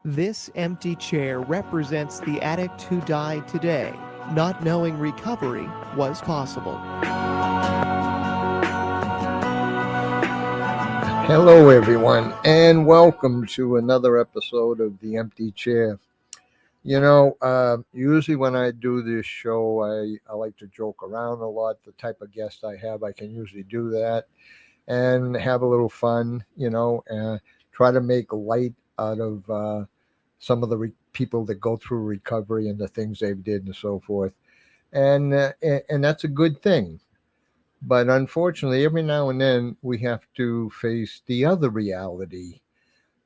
This empty chair represents the addict who died today, not knowing recovery was possible. Hello, everyone, and welcome to another episode of The Empty Chair. Usually when I do this show, I like to joke around a lot. The type of guest I have, I can usually do that and have a little fun, and try to make light out of some of the people that go through recovery and the things they've did and so forth. And that's a good thing. But unfortunately, every now and then we have to face the other reality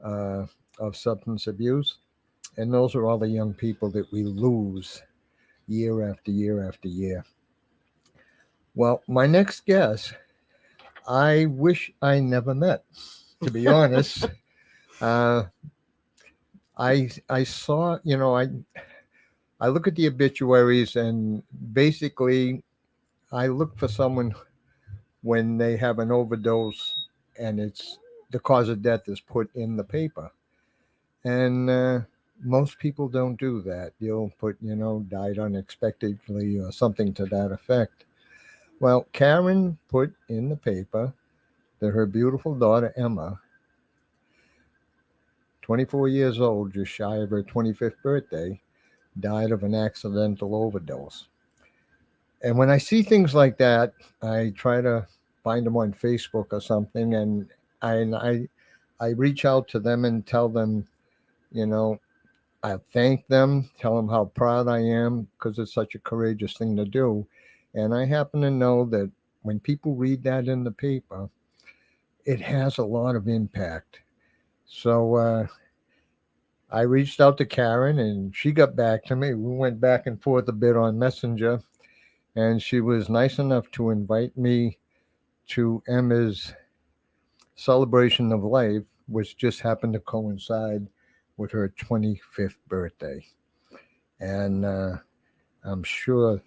uh, of substance abuse. And those are all the young people that we lose year after year after year. Well, my next guest, I wish I never met, to be honest. Uh, I saw, I look at the obituaries and basically I look for someone when they have an overdose and it's the cause of death is put in the paper. And most people don't do that. You'll put, died unexpectedly or something to that effect. Well, Karen put in the paper that her beautiful daughter, Emma, 24 years old, just shy of her 25th birthday, died of an accidental overdose. And when I see things like that, I try to find them on Facebook or something, and I reach out to them and tell them, you know, I thank them, tell them how proud I am because it's such a courageous thing to do. And I happen to know that when people read that in the paper, it has a lot of impact. So I reached out to Karen and she got back to me. We went back and forth a bit on Messenger, and she was nice enough to invite me to Emma's celebration of life, which just happened to coincide with her 25th birthday. And I'm sure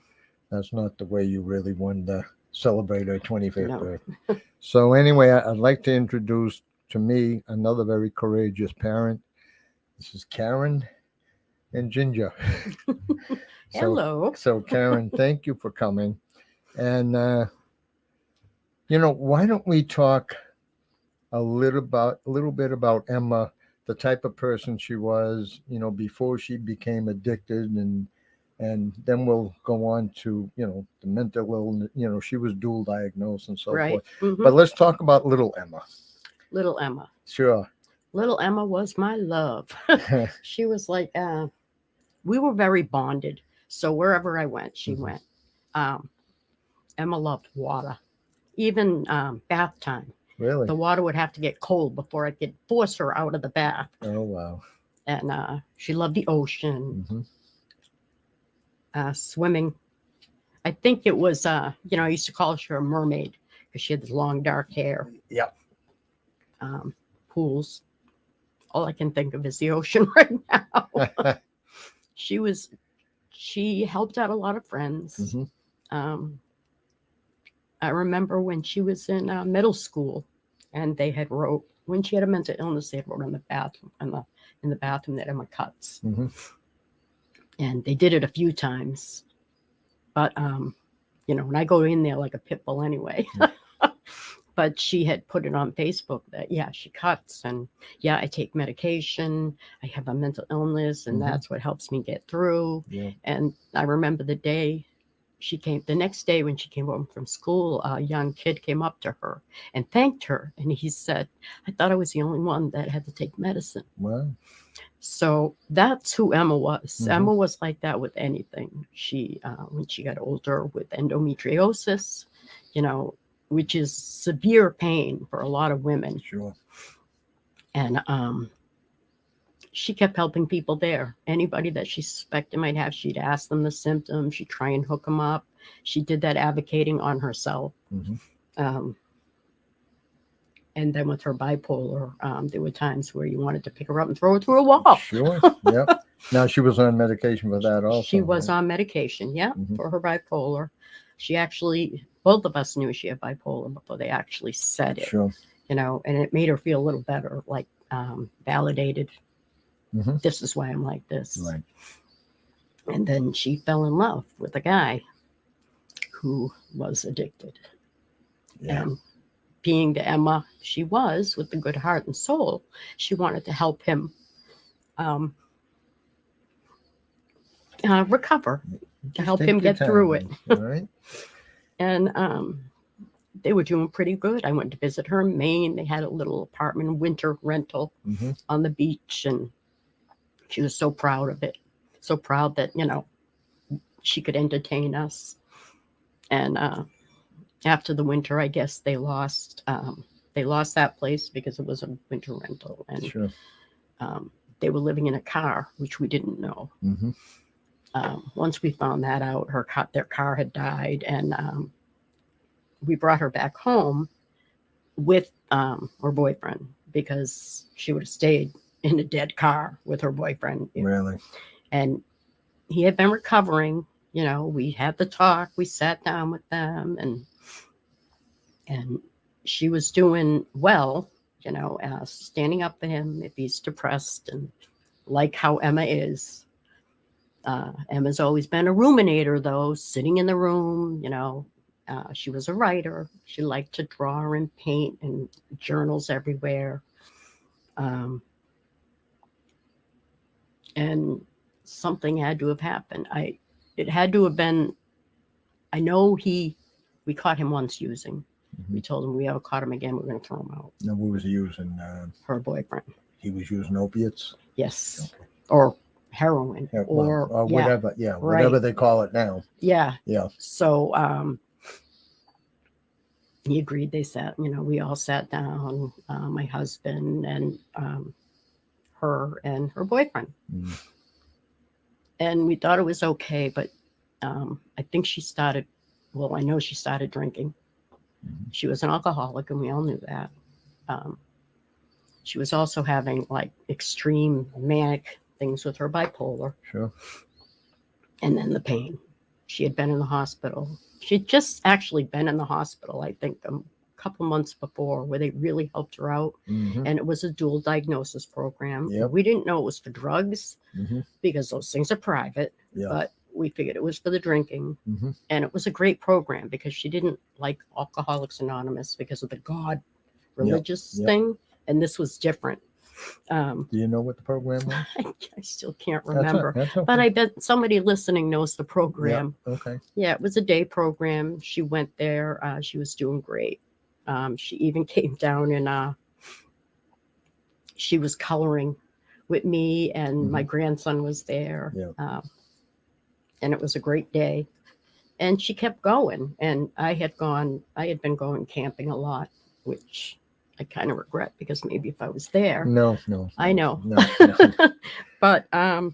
that's not the way you really wanted to celebrate her 25th No. birthday. So, anyway, I'd like to introduce to me another very courageous parent. This is Karen and Ginger. Hello. So, Karen, thank you for coming. And, why don't we talk a little bit about Emma, the type of person she was, before she became addicted, and then we'll go on to, the mental illness. She was dual diagnosed and so Right. forth. Mhm. But let's talk about little Emma. Little Emma. Sure. Little Emma was my love. She was like, we were very bonded. So wherever I went, she Mhm. went. Um, Emma loved water, even bath time. Really? The water would have to get cold before I could force her out of the bath. Oh, wow. And she loved the ocean, Hmm. swimming. I think it was, I used to call her a mermaid because she had the long dark hair. Yep. Pools. All I can think of is the ocean right now. She helped out a lot of friends. Hmm. I remember when she was in middle school, and they had wrote when she had a mental illness. They had wrote in the bathroom in the bathroom that Emma cuts, Hmm. and they did it a few times. But when I go in there like a pit bull anyway. But she had put it on Facebook that, yeah, she cuts, and yeah, I take medication. I have a mental illness, and that's what helps me get through. Yeah. And I remember the next day when she came home from school, a young kid came up to her and thanked her. And he said, I thought I was the only one that had to take medicine. Wow. So that's who Emma was. Mhm. Emma was like that with anything. She, when she got older with endometriosis, which is severe pain for a lot of women. Sure. And she kept helping people there. Anybody that she suspected might have, she'd ask them the symptoms. She'd try and hook them up. She did that advocating on herself. Hmm. And then with her bipolar, there were times where you wanted to pick her up and throw her through a wall. Sure. Yep. Now she was on medication for that also. She was right? on medication, yeah, Mhm. for her bipolar. She actually, both of us knew she had bipolar before they actually said it, Sure. and it made her feel a little better, like validated. Mhm. This is why I'm like this. Right. And then she fell in love with a guy who was addicted. Yeah. And being the Emma she was, with a good heart and soul, she wanted to help him recover, to help take him your get through it. time, all right? And they were doing pretty good. I went to visit her in Maine. They had a little apartment, winter rental Mhm. on the beach, and she was so proud of it. So proud that, she could entertain us. And after the winter, I guess they lost that place because it was a winter rental, and Sure. they were living in a car, which we didn't know. Mhm. Once we found that out, their car had died, and we brought her back home with her boyfriend, because she would have stayed in a dead car with her boyfriend. Really? And he had been recovering. We had the talk. We sat down with them, and she was doing well. Standing up for him if he's depressed, and like how Emma is. Emma's always been a ruminator, though, sitting in the room. She was a writer. She liked to draw and paint, and journals everywhere. And something had to have happened. It had to have been. I know we caught him once using. Mhm. We told him we ever caught him again, we're going to throw him out. Now, what was he using? Her boyfriend. He was using opiates? Yes. Okay. Or heroin. Yeah, or whatever. Yeah, right. whatever they call it now. Yeah. Yeah. So he agreed. They sat, we all sat down, my husband and her and her boyfriend. Mm. And we thought it was okay, but I think I know she started drinking. Mhm. She was an alcoholic, and we all knew that. She was also having like extreme manic things with her bipolar. Sure. And then the pain. She had been in the hospital. She'd just actually been in the hospital, I think, a couple months before, where they really helped her out. Mhm. And it was a dual diagnosis program. Yep. We didn't know it was for drugs, Mhm. because those things are private. Yeah. But we figured it was for the drinking. Mhm. And it was a great program, because she didn't like Alcoholics Anonymous because of the God religious Yep. thing. And this was different. Do you know what the program was? I still can't remember. That's okay. But I bet somebody listening knows the program. Yeah. Okay. Yeah, it was a day program. She went there. She was doing great. She even came down, and she was coloring with me, and my grandson was there. Yeah. And it was a great day. And she kept going. And I had been going camping a lot, which I kind of regret, because maybe if I was there. No. I know. No. But I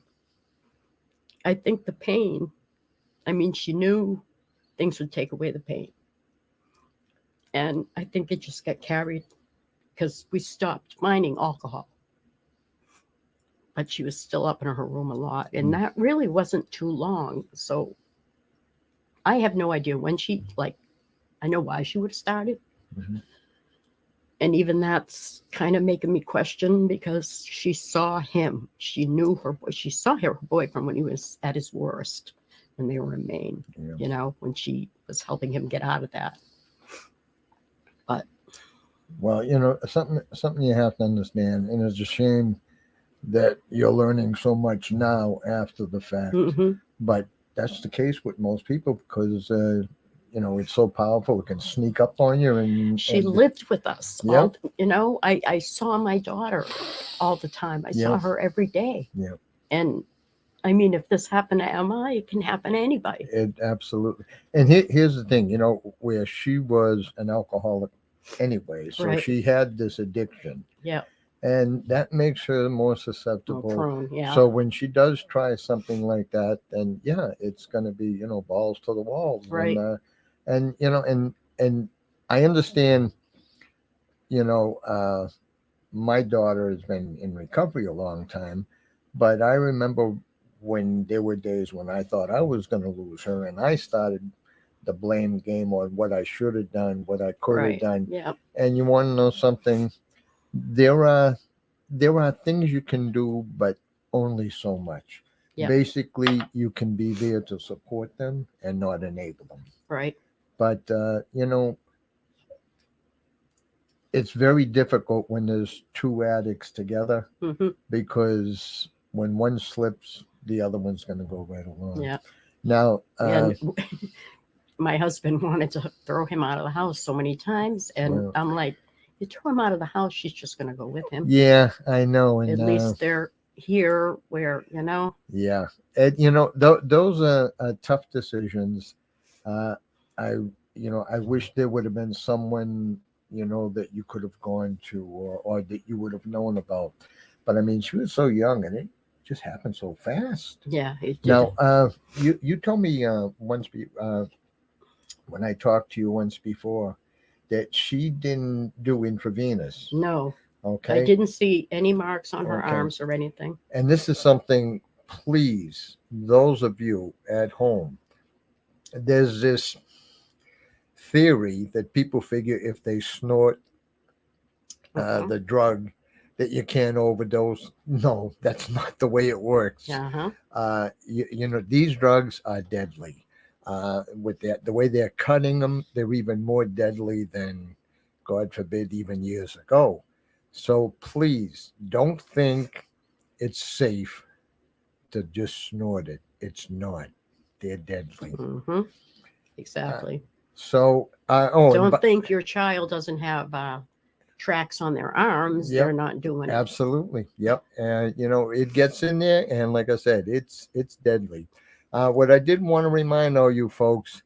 think the pain, she knew things would take away the pain. And I think it just got carried, because we stopped finding alcohol. But she was still up in her room a lot. And that really wasn't too long. So I have no idea when I know why she would have started. Mhm. And even that's kind of making me question, because she saw him. She saw her boyfriend when he was at his worst, when they were in Maine, Yeah. when she was helping him get out of that. But Well, something you have to understand, and it's a shame that you're learning so much now after the fact. mhm. But that's the case with most people, because it's so powerful. It can sneak up on you, and She and, lived with us. Yep. I saw my daughter all the time. I saw Yep. her every day. Yep. And if this happened to Emma, it can happen to anybody. It absolutely. And here's the thing, where she was an alcoholic anyway, so Right. she had this addiction. Yeah. And that makes her more More susceptible. prone. Yeah. So when she does try something like that, then it's going to be balls to the walls. Right. And I understand. My daughter has been in recovery a long time, but I remember when there were days when I thought I was going to lose her, and I started the blame game on what I should have done, what I could have Right. done. Yeah. And you want to know something? There are things you can do, but only so much. Yeah. Basically, you can be there to support them and not enable them. Right. But, it's very difficult when there's two addicts together Hmm. because when one slips, the other one's going to go right along. Yeah. Now, And my husband wanted to throw him out of the house so many times. And Well- I'm like, you throw him out of the house, she's just going to go with him. yeah, I know. And At least they're here where, yeah, and those are tough decisions. I I wish there would have been someone that you could have gone to or that you would have known about. But I mean, she was so young, and it just happened so fast. yeah, it did. Now, you told me when I talked to you once before that she didn't do intravenous. No, Okay. I didn't see any marks on her Okay. arms or anything. And this is something, please, those of you at home, there's this theory that people figure if they snort Uh-huh. the drug that you can't overdose. No, that's not the way it works. Uh-huh. These drugs are deadly. With the way they're cutting them, they're even more deadly than, God forbid, even years ago. So please don't think it's safe to just snort it. It's not. They're deadly. Hmm. Exactly. So, Don't think your child doesn't have tracks on their arms. Yep. They're not doing it. Absolutely. Yep. And it gets in there, and like I said, it's deadly. What I did want to remind all you folks,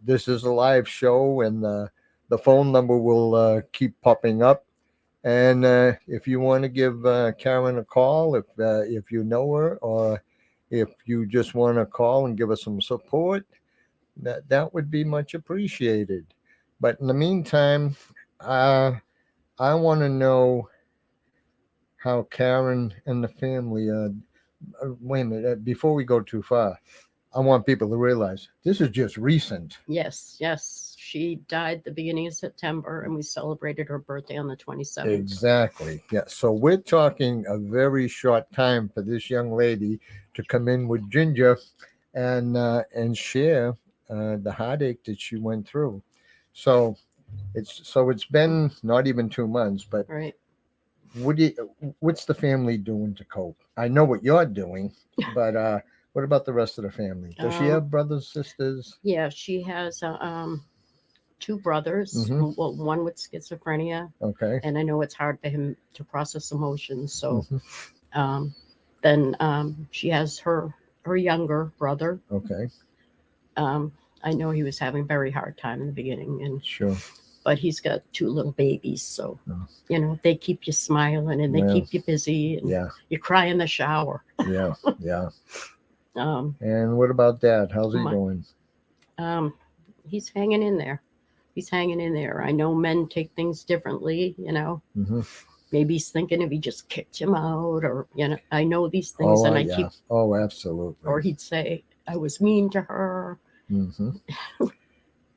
this is a live show, and the phone number will keep popping up. And if you want to give Karen a call, if you know her, or if you just want to call and give us some support, that would be much appreciated. But in the meantime, I want to know how Karen and the family. Wait a minute, before we go too far, I want people to realize this is just recent. Yes. She died the beginning of September, and we celebrated her birthday on the 27th. Exactly. Yeah. So we're talking a very short time for this young lady to come in with Ginger and share the heartache that she went through. So it's been not even 2 months, but Right. what's the family doing to cope? I know what you're doing, but what about the rest of the family? Does she have brothers, sisters? Yeah, she has 2 brothers. Mhm. Well, one with schizophrenia, Okay. and I know it's hard for him to process emotions. So Mhm. then she has her younger brother. Okay. I know he was having a very hard time in the beginning, Sure. but he's got 2 little babies, so Oh. they keep you smiling and they Well, keep you busy, and Yeah. you cry in the shower. Yeah. Yeah. Um, And what about Dad? How's he My- doing? he's hanging in there. I know men take things differently, Mm-hmm. maybe he's thinking if he just kicked him out, or I know these things, and I yeah. keep, Oh, absolutely. or he'd say I was mean to her. Mm-hmm.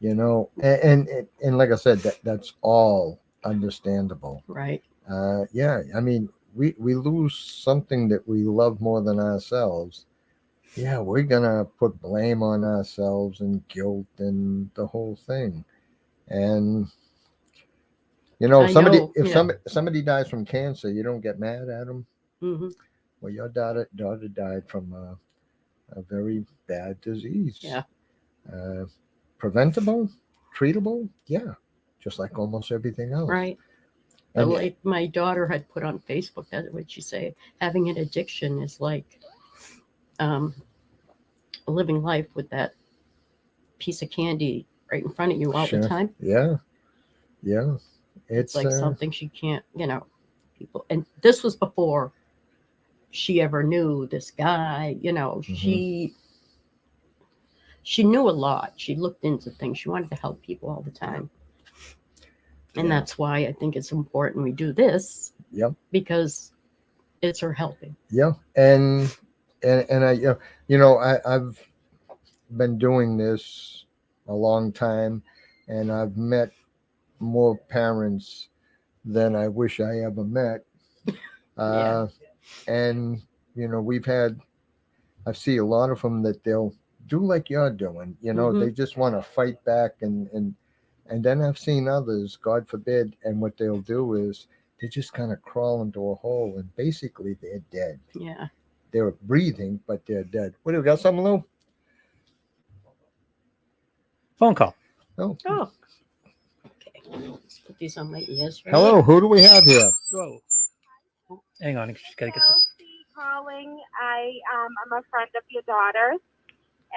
And like I said, that's all understandable. Right. Yeah. I mean, we lose something that we love more than ourselves. Yeah, we're gonna put blame on ourselves and guilt and the whole thing. And I somebody know, if yeah. somebody dies from cancer, you don't get mad at them. Hmm. Well, your daughter died from a very bad disease. Yeah. Preventable, treatable, yeah, just like almost everything else. Right. And- Like my daughter had put on Facebook, that would she say, having an addiction is like living life with that piece of candy right in front of you all Sure. the time. Yeah. It's like something she can't, people. And this was before she ever knew this guy. Mm-hmm. She knew a lot. She looked into things. She wanted to help people all the time. And Yeah. that's why I think it's important we do this. Yep. Because it's her helping. Yeah. And I've been doing this a long time, and I've met more parents than I wish I ever met. Yeah. And I see a lot of them that they'll do like you're doing. They just want to fight back, and then I've seen others, God forbid, and what they'll do is they just kind of crawl into a hole, and basically they're dead. Yeah. They're breathing, but they're dead. What do we got? Something, Lou? Phone call. Oh, Oh. Okay. Let's put these on my ears. Right? hello. Who do we have here? Whoa. Hang on. She's got to get this. Chelsea calling. I'm a friend of your daughter's,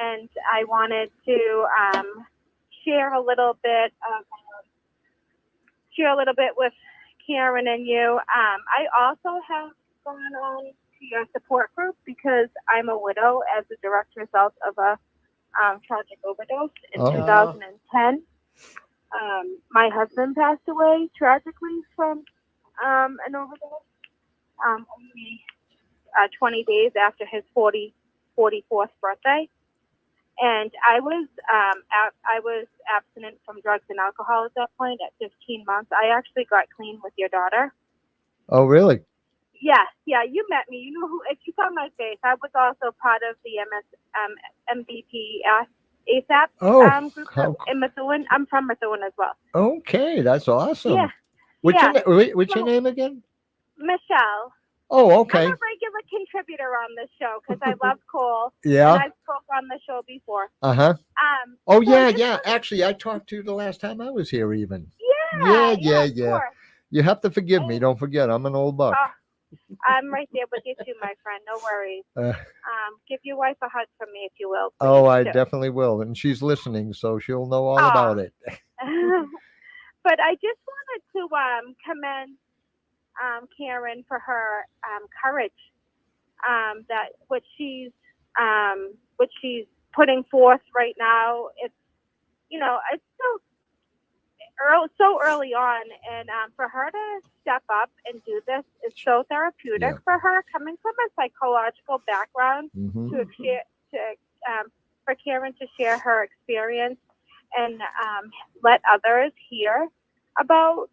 and I wanted to share a little bit with Karen and you. I also have gone on to your support group because I'm a widow as a direct result of a tragic overdose in Oh. 2010. My husband passed away tragically from an overdose only 20 days after his 44th birthday. And I was abstinent from drugs and alcohol at that point at 15 months. I actually got clean with your daughter. Oh, really? Yeah, you met me. You know who? If you saw my face, I was also part of the MVP ASAP group how- in Methuen. I'm from Methuen as well. Okay, that's awesome. Yeah. What's Yeah. your name again? Michelle. Oh, okay. I'm a regular contributor on this show because I love Cole. Yeah. And I spoke on the show before. Uh-huh. So Oh, yeah, just- yeah. Actually, I talked to you the last time I was here even. Yeah. Yeah. Sure. You have to forgive me. Don't forget, I'm an old buck. Oh, I'm right there with you too, my friend. No worries. Give your wife a hug from me if you will. Oh, I please, too. definitely will. And she's listening, so she'll know all Aw. about it. But I just wanted to commend Karen for her courage. That what she's putting forth right now. It's it's so early on, and for her to step up and do this is so therapeutic Yeah. for her. Coming from a psychological background, Mhm. for Karen to share her experience and let others hear about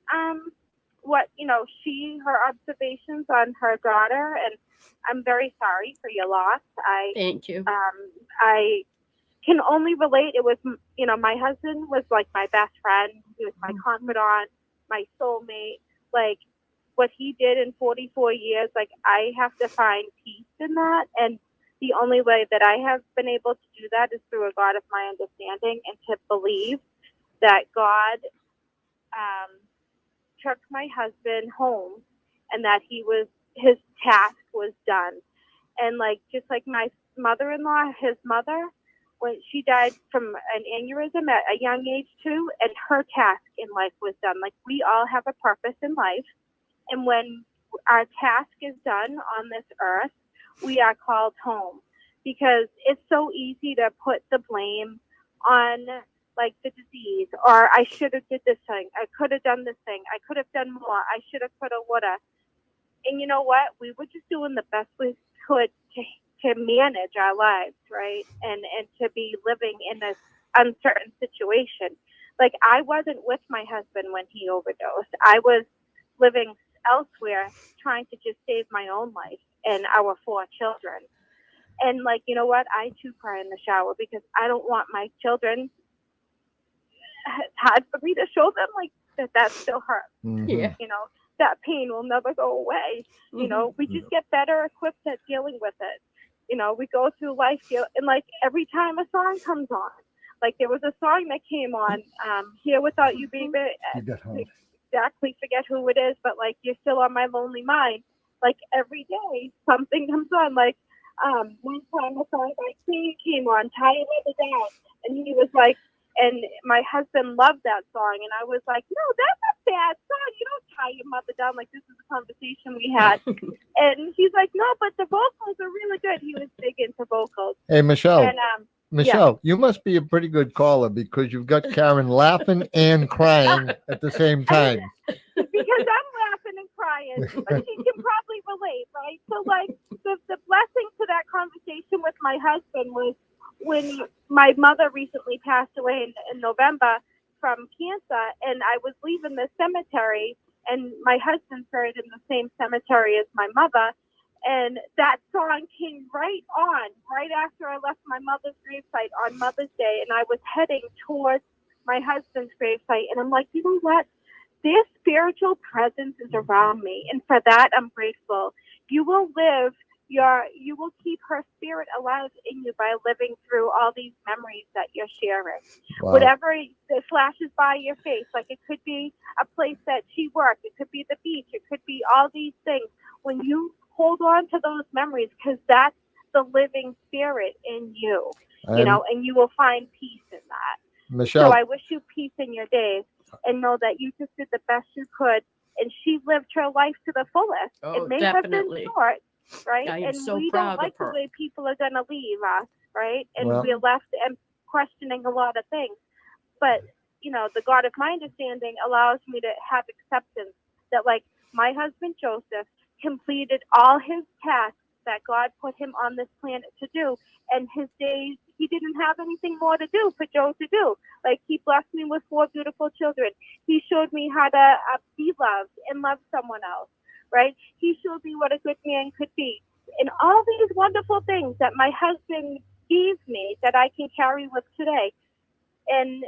what her observations on her daughter. And I'm very sorry for your loss. Thank you. I can only relate. It was my husband was like my best friend. He was my confidant, my soulmate. Like what he did in 44 years, like I have to find peace in that. And the only way that I have been able to do that is through a God of my understanding, and to believe that God took my husband home and that his task was done. And just like my mother-in-law, his mother, when she died from an aneurysm at a young age too, and her task in life was done. Like we all have a purpose in life. And when our task is done on this earth, we are called home, because it's so easy to put the blame on like the disease, or I should have did this thing. I could have done this thing. I could have done more. I should have, could have, would have. And you know what? We were just doing the best we could to manage our lives, right? And to be living in this uncertain situation. Like I wasn't with my husband when he overdosed. I was living elsewhere trying to just save my own life and our 4 children. And you know what? I too cry in the shower because I don't want my children. It's hard for me to show them that still hurts. Mhm. Yeah. That pain will never go away. We just get better equipped at dealing with it. We go through life, and every time a song comes on, there was a song that came on, Here Without You, Baby. You got home. Exactly, forget who it is, but You're Still on My Lonely Mind. Every day something comes on. One time a song by Queen came on, Tie Your Mother Down, and he was like, and my husband loved that song, and I was like, no, that's a bad song. You don't tie your mother down. This is a conversation we had. And he's like, no, but the vocals are really good. He was big into vocals. Hey, Michelle. And Michelle, you must be a pretty good caller because you've got Karen laughing and crying at the same time. because I'm laughing and crying, but she can probably relate, right? So the blessing to that conversation with my husband was when my mother recently passed away in November from cancer, and I was leaving the cemetery, and my husband's buried in the same cemetery as my mother, And that song came right after I left my mother's gravesite on Mother's Day, and I was heading towards my husband's gravesite. And I'm like, you know what? Their spiritual presence is around me, and for that, I'm grateful. You will keep her spirit alive in you by living through all these memories that you're sharing. Wow. Whatever that flashes by your face, like it could be a place that she worked, it could be the beach, it could be all these things. When you hold on to those memories, because that's the living spirit in you, and you will find peace in that. Michelle, So I wish you peace in your days, and know that you just did the best you could, and she lived her life to the fullest. Oh, It may definitely. have been short, right? I am And so we proud don't like of her. the way people are going to leave us, right? And Well- we're left and questioning a lot of things. But, the God of my understanding allows me to have acceptance that, like, my husband Joseph completed all his tasks that God put him on this planet to do. And his days, he didn't have anything more to do for Joe to do. Like, he blessed me with 4 beautiful children. He showed me how to be loved and love someone else, right? He showed me what a good man could be. And all these wonderful things that my husband gave me that I can carry with today. And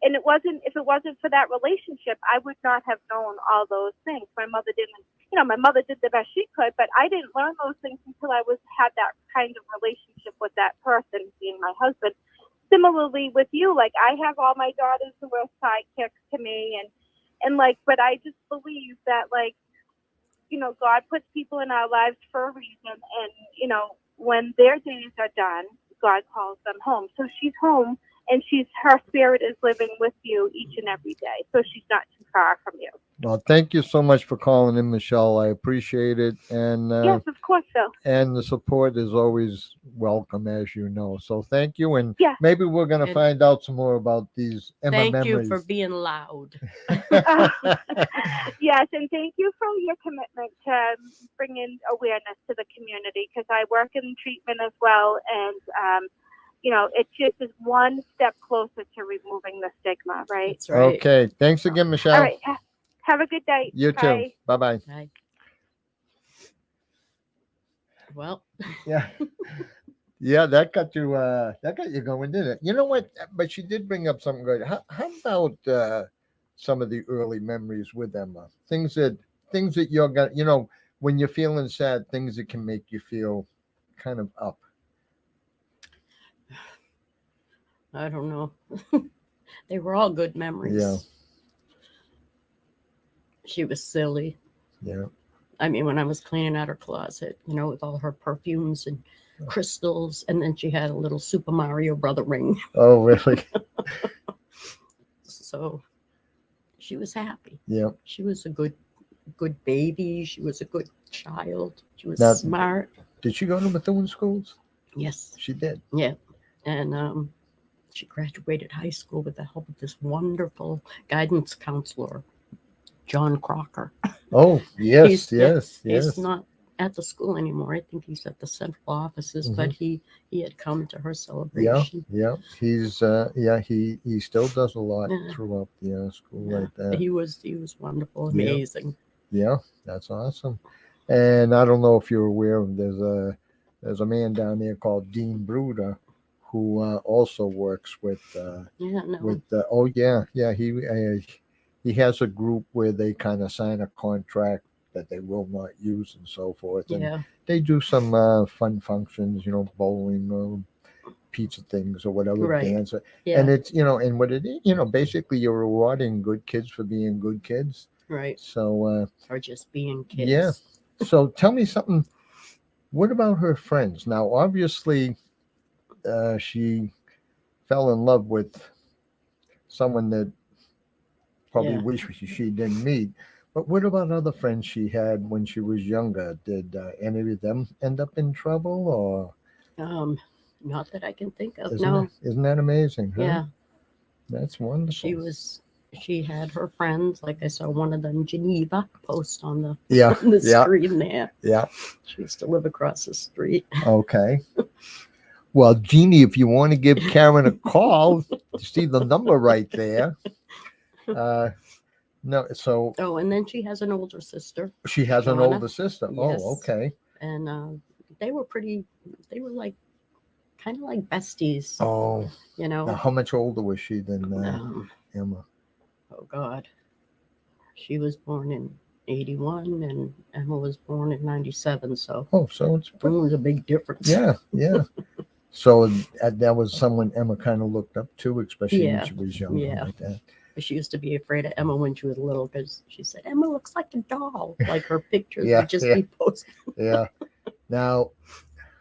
if it wasn't for that relationship, I would not have known all those things. My mother did the best she could, but I didn't learn those things until I had that kind of relationship with that person, being my husband. Similarly with you, like, I have all my daughters who are sidekicks to me, but I just believe that, like, God puts people in our lives for a reason, and when their days are done, God calls them home. So she's home, and her spirit is living with you each and every day. So she's not too far from you. well, thank you so much for calling in, Michelle. I appreciate it. And Yes, of course, Phil. and the support is always welcome, as you know. So thank you. And Yeah. maybe we're going to And find out some more about these Emma Thank memories. you for being loud. Yes, and thank you for your commitment to bringing awareness to the community, because I work in treatment as well, and it just is one step closer to removing the stigma, right? That's right. Okay. Thanks again, Michelle. All right. Have a good day. You too. Bye. Bye-bye. Right. Well, Yeah. Yeah, that got you going, didn't it? You know what? But she did bring up something good. How about some of the early memories with Emma? Things that you're gonna, when you're feeling sad, things that can make you feel kind of up. I don't know. They were all good memories. Yeah. She was silly. Yeah. I mean, when I was cleaning out her closet, with all her perfumes and crystals, and then she had a little Super Mario Brother ring. Oh, really? So she was happy. Yeah. She was a good baby. She was a good child. She was Now- smart. Did she go to Methuen schools? Yes. She did. Yeah. And she graduated high school with the help of this wonderful guidance counselor, John Crocker. Oh, yes, He's yes. not at the school anymore. I think he's at the central offices, but he had come to her Yeah, celebration. yeah. He's he still does a lot Yeah. throughout the school Yeah. like that. He was wonderful, Yeah. amazing. Yeah, that's awesome. And I don't know if you're aware of there's a man down there called Dean Bruder who also works with Yeah, no. he has a group where they kind of sign a contract that they will not use and so forth. And Yeah, they do some fun functions, bowling or pizza things or whatever, Right. dance. yeah, And it's, and what it is, basically you're rewarding good kids for being good kids. right. So, Or just being kids. Yeah. so tell me something. What about her friends? Now, obviously, she fell in love with someone that probably Yeah. wish she didn't meet. But what about other friends she had when she was younger? Did any of them end up in trouble, or Not that I can think of. No. isn't that amazing? Huh? Yeah. That's wonderful. She had her friends, like I saw one of them, Geneva, post on the Yeah, on the yeah. screen there. Yeah. She used to live across the street. Okay. Well, Jeannie, if you want to give Karen a call, you see the number right there. No, so Oh, and then she has an older sister. she has an Donna. older sister. Yes. Oh, okay. and they were like kind of like besties, Oh, you know. now how much older was she than Emma? Oh God, she was born in 81 and Emma was born in 97, so So it's it was a big difference. yeah. So that was someone Emma kind of looked up to, especially when Yeah, she was younger, yeah. like that. She used to be afraid of Emma when she was little because she said Emma looks like a doll. Like her pictures Yeah, would just yeah. be posted. Yeah. Now,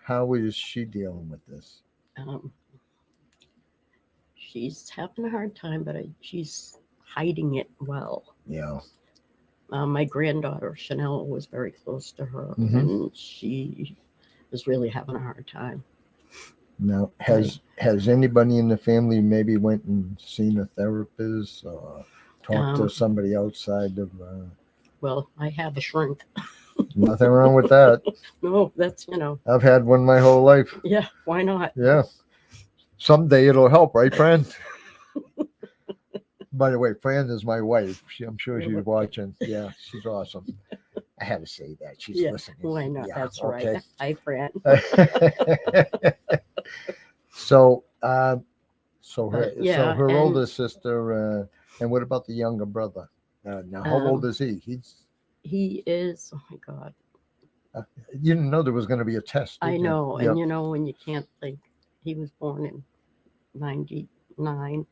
how is she dealing with this? She's having a hard time, but she's hiding it well. Yeah. My granddaughter Chanel was very close to her, Mhm. and she was really having a hard time. Now, has anybody in the family maybe went and seen a therapist or talked to somebody outside of? Well, I have a shrink. Nothing wrong with that. No, that's I've had one my whole life. Yeah, why not? Yeah. Someday it'll help, right, Fran? By the way, Fran is my wife. I'm sure she's watching. Yeah, she's awesome. I had to say that. She's listening. Why not? Yeah, That's okay. right. Hi, Fran. So her and older sister, and what about the younger brother? Now, how old is he? He is. Oh my God. You didn't know there was going to be a test. I did you? know, Yep. and when you can't think, he was born in 99,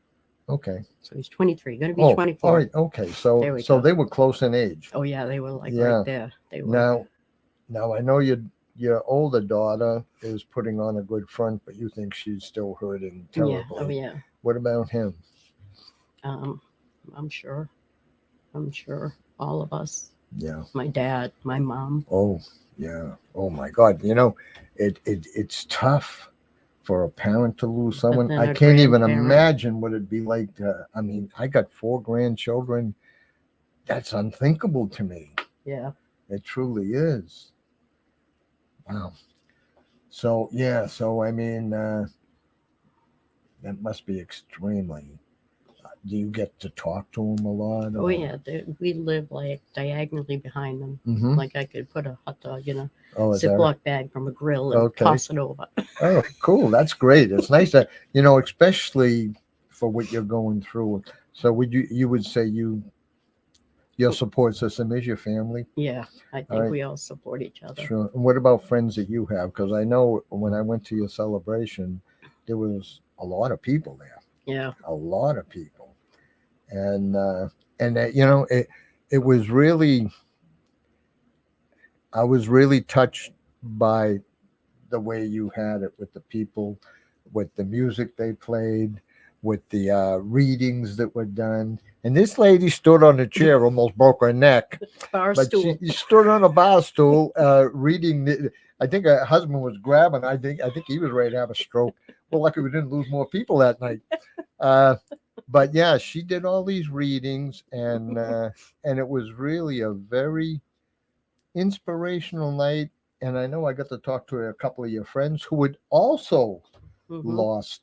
Okay. so he's 23. Going to be 24. All right. Okay. There we So go. they were close in age. Oh yeah, they were like Yeah. right there. They were. Now I know your older daughter is putting on a good front, but you think she's still hurting terribly. Yeah. Oh yeah. What about him? I'm sure. All of us. Yeah. My dad, my mom. Oh yeah. Oh my God. It's tough for a parent to lose someone. then I a can't even grandparent. imagine what it'd be like. I got 4 grandchildren. That's unthinkable to me. Yeah. It truly is. Wow. So yeah. So I mean, that must be extremely. Do you get to talk to them a lot? Oh yeah. We live like diagonally behind them. Mm-hmm. Like I could put a hot dog in a Is that Ziploc bag from a grill and toss it over. Oh, cool. That's great. It's nice that, especially for what you're going through. So you would say your support system is your family? Yeah, I think we all support each other. Sure. And what about friends that you have? Because I know when I went to your celebration, there was a lot of people there. Yeah. A lot of people. And it was really, I was really touched by the way you had it with the people, with the music they played, with the readings that were done. And this lady stood on a chair, almost broke her neck. Stool. She stood on a bar stool reading. I think her husband was grabbing. I think he was ready to have a stroke. Well, lucky we didn't lose more people that night. But yeah, she did all these readings, and it was really a very inspirational night. And I know I got to talk to a couple of your friends who had also lost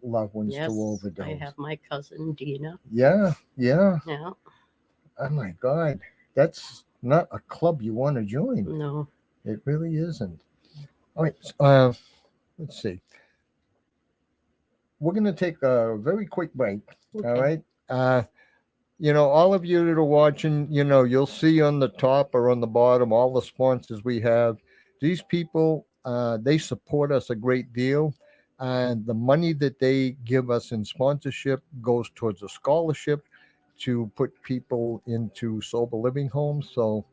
loved ones to overdose. I have my cousin Dina. Yeah. Yeah. Oh my God, that's not a club you want to join. No, it really isn't. All right, let's see. We're going to take a very quick break. Okay. All right. All of you that are watching, you'll see on the top or on the bottom all the sponsors we have. These people, they support us a great deal. And the money that they give us in sponsorship goes towards a scholarship to put people into sober living homes. So,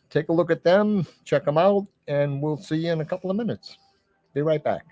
take a look at them, check them out, and we'll see you in a couple of minutes. Be right back.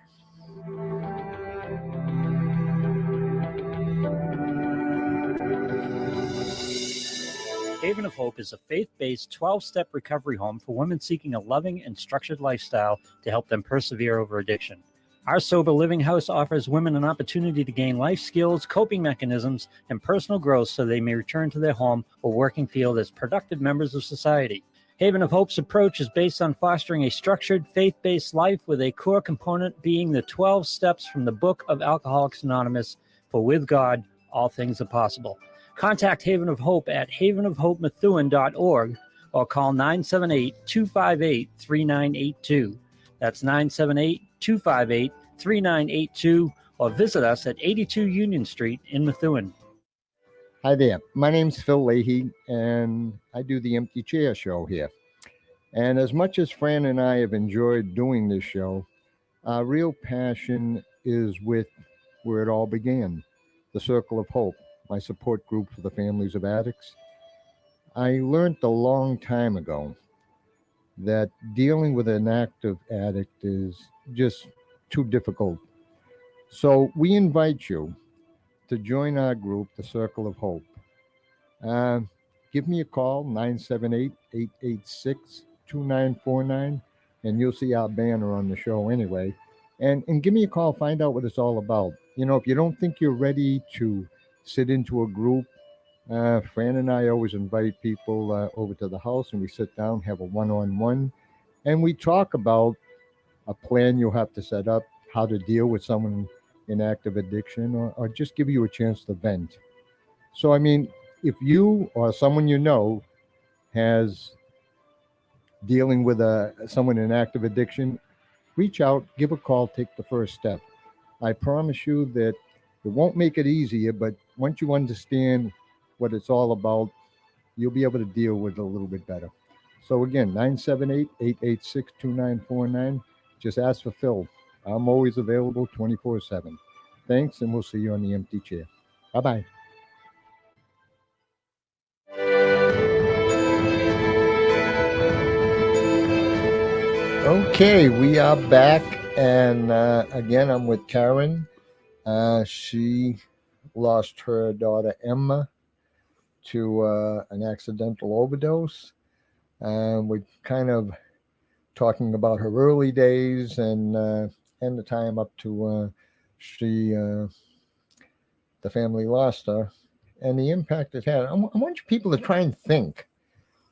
Haven of Hope is a faith-based 12-step recovery home for women seeking a loving and structured lifestyle to help them persevere over addiction. Our sober living house offers women an opportunity to gain life skills, coping mechanisms, and personal growth so they may return to their home or working field as productive members of society. Haven of Hope's approach is based on fostering a structured, faith-based life with a core component being the 12 steps from the book of Alcoholics Anonymous, for with God, all things are possible. Contact Haven of Hope at havenofhopemethuen.org or call 978-258-3982. That's 978-258-3982, or visit us at 82 Union Street in Methuen. Hi there. My name's Phil Lahey, and I do the Empty Chair show here. And as much as Fran and I have enjoyed doing this show, our real passion is with where it all began, the Circle of Hope, my support group for the families of addicts. I learned a long time ago that dealing with an active addict is just too difficult. So we invite you to join our group, the Circle of Hope. Give me a call, 978-886-2949, and you'll see our banner on the show anyway. And give me a call, find out what it's all about. You know, if you don't think you're ready to sit into a group, Fran and I always invite people over to the house, and we sit down, have a one-on-one, and we talk about a plan you'll have to set up, how to deal with someone in active addiction, or just give you a chance to vent. So, I mean, if you or someone you know has dealing with someone in active addiction, reach out, give a call, take the first step. I promise you that it won't make it easier, but once you understand what it's all about, you'll be able to deal with it a little bit better. So again, 978-886-2949. Just ask for Phil. I'm always available 24/7. Thanks, and we'll see you on the Empty Chair. Bye-bye. Okay, we are back, and again, I'm with Karen. She lost her daughter Emma to an accidental overdose. We're kind of talking about her early days and the time up to the family lost her, and the impact it had. I want you people to try and think.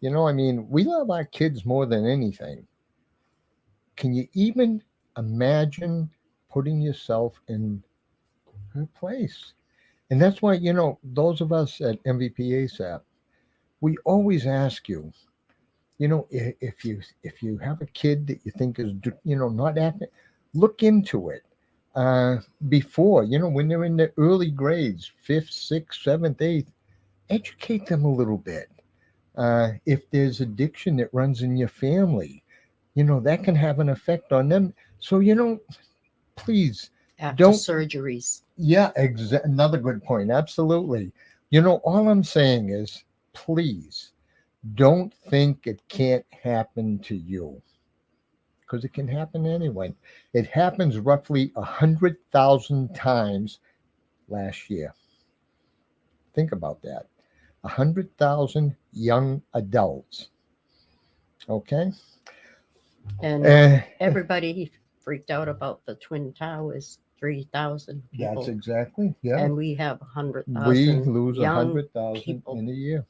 You know, I mean, we love our kids more than anything. Can you even imagine putting yourself in her place? And that's why, you know, those of us at MVP ASAP, we always ask you, you know, if you have a kid that you think is, you know, not acting, look into it before, you know, when they're in the early grades, 5th, 6th, 7th, 8th, educate them a little bit. If there's addiction that runs in your family, you know, that can have an effect on them. So, you know, please After don't. surgeries. Yeah, another good point. Absolutely. You know, all I'm saying is, please don't think it can't happen to you, because it can happen to anyone. It happens roughly 100,000 times last year. Think about that. 100,000 young adults. Okay? And everybody freaked out about the Twin Towers, 3,000 people. That's exactly, yeah. And we have 100,000 We lose young 100,000 people. in a year.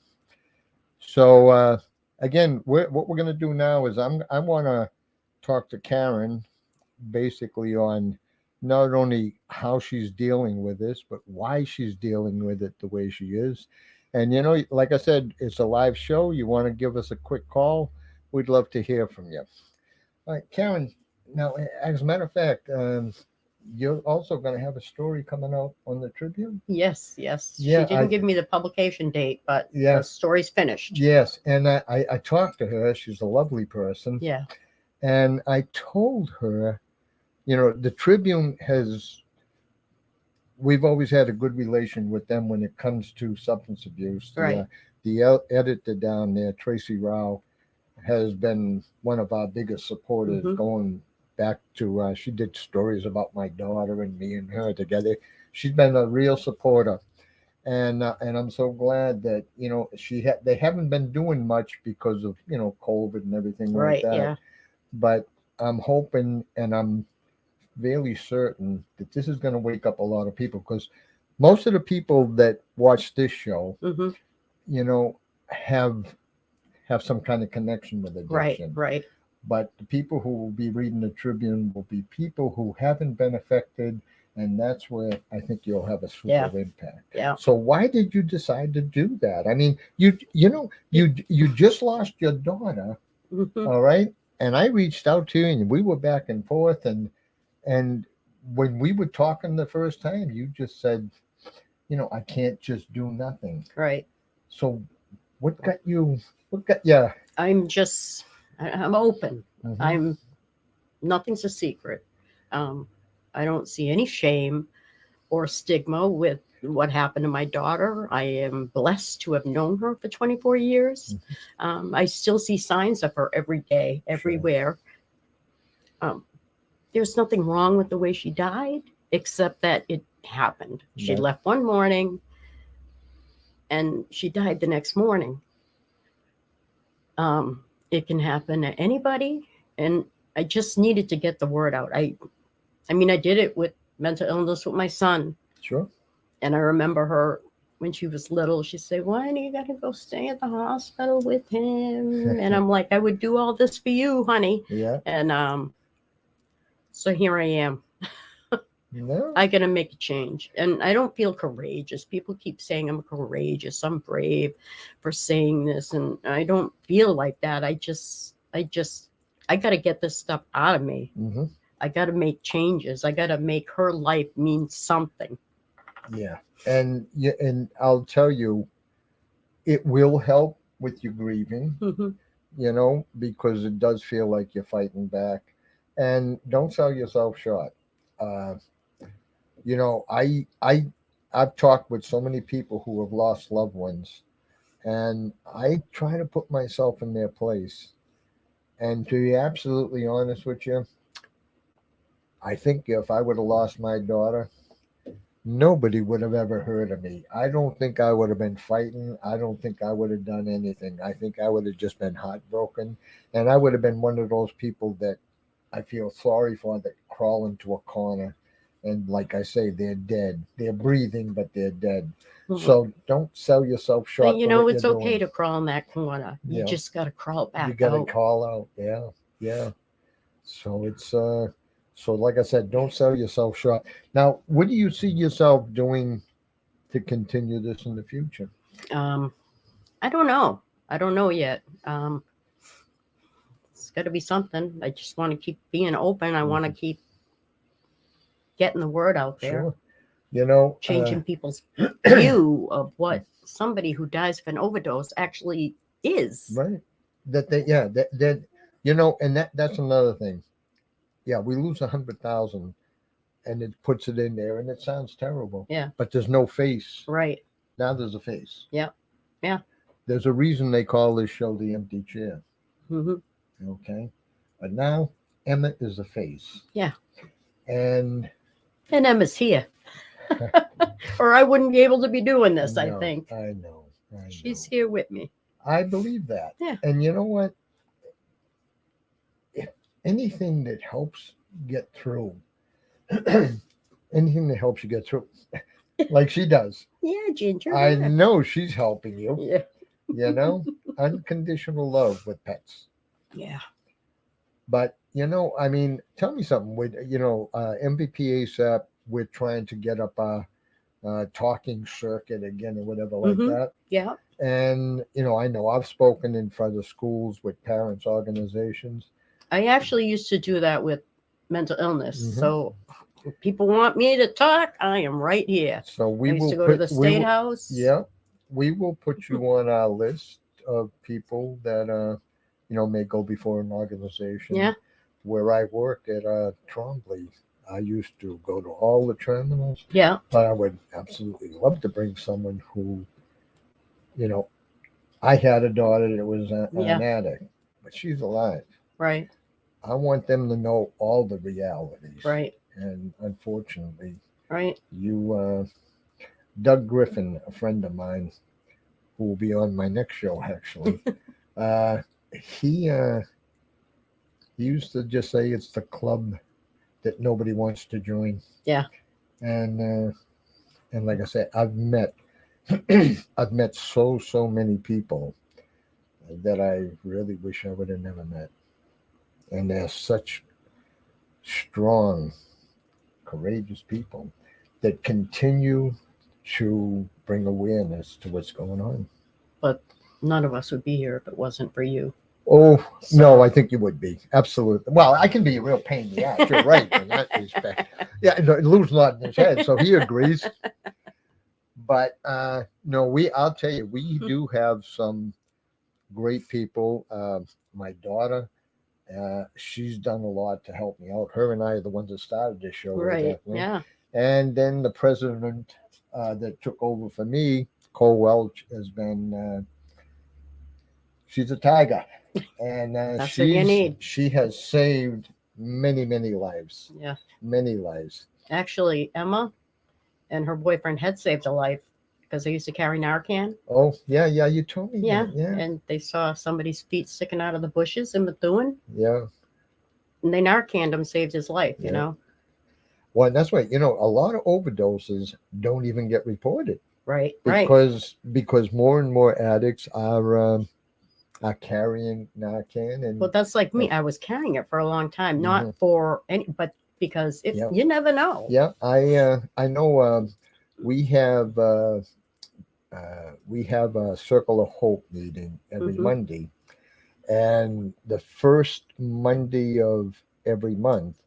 So again, what we're going to do now is I want to talk to Karen basically on not only how she's dealing with this, but why she's dealing with it the way she is. And, you know, like I said, it's a live show. You want to give us a quick call, we'd love to hear from you. All right, Karen, now, as a matter of fact, you're also going to have a story coming out on the Tribune? Yes. Yeah, She didn't give me the publication date, but Yeah. the story's finished. Yes, and I talked to her. She's a lovely person. Yeah. And I told her, you know, the Tribune we've always had a good relation with them when it comes to substance abuse. Right. The editor down there, Tracy Rao, has been one of our biggest supporters going back to, she did stories about my daughter and me and her together. She's been a real supporter. And I'm so glad that, you know, they haven't been doing much because of, you know, COVID and everything like that. Yeah. But I'm hoping and I'm fairly certain that this is going to wake up a lot of people, because most of the people that watch this show, you know, have some kind of connection with addiction. Right. But the people who will be reading the Tribune will be people who haven't been affected And that's where I think you'll have a super Yeah. impact. Yeah. So why did you decide to do that? I mean, you just lost your daughter, Mhm. all right? And I reached out to you, and we were back and forth, and when we were talking the first time, you just said, I can't just do nothing. Right. So what got you? What got you? I'm open. Mhm. Nothing's a secret. I don't see any shame or stigma with what happened to my daughter. I am blessed to have known her for 24 years. I still see signs of her every day, everywhere. There's nothing wrong with the way she died, except that it happened. She Right. left one morning and she died the next morning. It can happen to anybody, and I just needed to get the word out. I mean, I did it with mental illness with my son, Sure. and I remember her when she was little. She'd say, "Why do you got to go stay at the hospital with him?" And I'm like, "I would do all this for you, honey." Yeah. And so here I am. No. I got to make a change, and I don't feel courageous. People keep saying I'm courageous, I'm brave for saying this, and I don't feel like that. I got to get this stuff out of me. Mm-hmm. I got to make changes. I got to make her life mean something. Yeah. And I'll tell you, it will help with your grieving. Mhm. Because it does feel like you're fighting back. And don't sell yourself short. I've talked with so many people who have lost loved ones, and I try to put myself in their place. And to be absolutely honest with you, I think if I would have lost my daughter, nobody would have ever heard of me. I don't think I would have been fighting. I don't think I would have done anything. I think I would have just been heartbroken. And I would have been one of those people that I feel sorry for, that crawl into a corner. And like I say, they're dead. They're breathing, but they're dead. Mhm. So don't sell yourself short. But for what it's you're okay doing. to crawl in that corner. You Yeah. just got to crawl You back got to out. call out. Yeah. Yeah. So so like I said, don't sell yourself short. Now, what do you see yourself doing to continue this in the future? I don't know. I don't know yet. It's got to be something. I just want to keep being open. I want to keep getting the word out there, Sure. changing people's view of what somebody who dies of an overdose actually is. Right. And that's another thing. Yeah, we lose 100,000, and it puts it in there, and it sounds terrible. Yeah. But there's no face. Right. Now there's a face. Yeah. Yeah. There's a reason they call this show The Empty Chair. Mm-hmm. Okay. But now Emma is a face. Yeah. And Emma's here. Or I wouldn't be able to be doing this, I No, think. I know. She's here with me. I believe that. Yeah. And you know what? If anything that helps get through, anything that helps you get through, like she does. Yeah, Ginger. I yeah. know she's helping you. Yeah. Unconditional love with pets. Yeah. But I mean, tell me something. With MVP ASAP, we're trying to get up a talking circuit again or whatever like that. Yeah. And I know I've spoken in front of schools with parents organizations. I actually used to do that with mental illness. Mhm. So if people want me to talk, I am right here. So we I used will to go to the State House. Yeah, we will put you on our list of people that may go before an organization. Yeah. Where I work at Trombley, I used to go to all the terminals. Yeah. But I would absolutely love to bring someone who, I had a daughter that was an addict, but she's alive. Right. I want them to know all the realities. Right. And unfortunately, Right. Doug Griffin, a friend of mine, who will be on my next show, actually, he used to just say it's the club that nobody wants to join. Yeah. And like I said, I've met so many people that I really wish I would have never met. And they're such strong, courageous people that continue to bring awareness to what's going on. But none of us would be here if it wasn't for you. Oh, So- no, I think you would be. Absolutely. Well, I can be a real pain in the ass. You're right in that respect. Yeah, no, Lou's nodding his head, so he agrees. But no, I'll tell you, we do have some great people. My daughter, she's done a lot to help me out. Her and I are the ones that started this show. Right. Definitely. Yeah. And then the president that took over for me, Cole Welch, has been, she's a tiger. And That's what you need. she has saved many, many lives. Yeah. Many lives. Actually, Emma and her boyfriend had saved a life because they used to carry Narcan. Oh, yeah, you told me Yeah. that. Yeah. And they saw somebody's feet sticking out of the bushes in Methuen. Yeah. And they Narcaned him, saved his life, you Yeah. know? Well, that's right. A lot of overdoses don't even get reported Right. Right. because more and more addicts are carrying Narcan. And Well, that's like me. I was carrying it for a long time, not for any, but because Yeah. you never know. yeah, I know we have a Circle of Hope meeting every Mhm. Monday, and the first Monday of every month,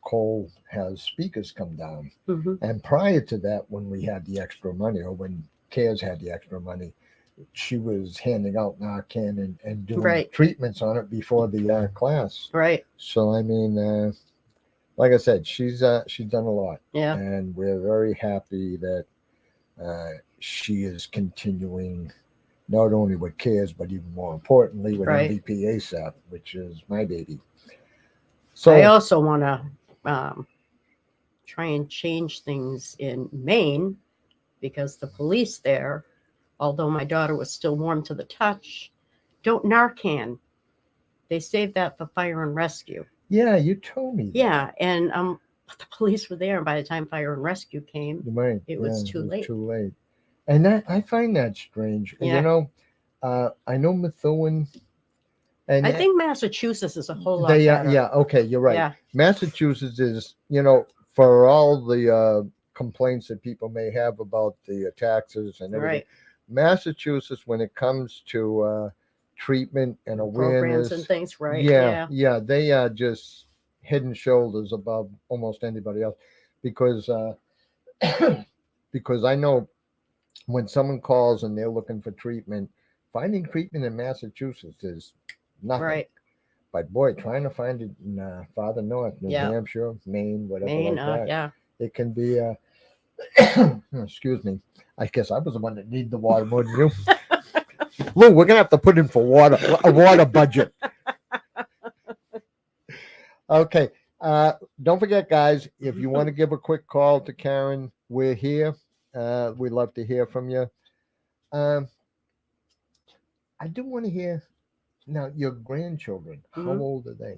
Cole has speakers come down. Mhm. And prior to that, when we had the extra money, or when CARES had the extra money, she was handing out Narcan and doing Right. treatments on it before the class. Right. So I mean, like I said, she's done a lot, Yeah. and we're very happy that she is continuing not only with CARES, but even more importantly with Right. MVP ASAP, which is my baby. So I also want to try and change things in Maine because the police there, although my daughter was still warm to the touch, don't Narcan. They saved that for fire and rescue. yeah, you told me that. Yeah, and but the police were there, and by the time fire and rescue came, You might. It was too late. Too late. And I find that strange. And, Yeah. I know Methuen. And I think Massachusetts is a whole lot they better. yeah, okay, you're right. Yeah, Massachusetts is, for all the complaints that people may have about the taxes and everything. right. Massachusetts, when it comes to treatment and awareness, Programs and things, right? yeah, they are just head and shoulders above almost anybody else, because because I know when someone calls and they're looking for treatment, finding treatment in Massachusetts is nothing. Right. But boy, trying to find it in farther north, New Yeah. Hampshire, Maine, whatever Maine, like that, yeah. it can be. Excuse me. I guess I was the one that needed the water more than you. Lou, we're gonna have to put in for a water budget. Okay. Don't forget, guys, if you want to give a quick call to Karen, we're here. We'd love to hear from you. I do want to hear now your grandchildren. How Mhm. old are they?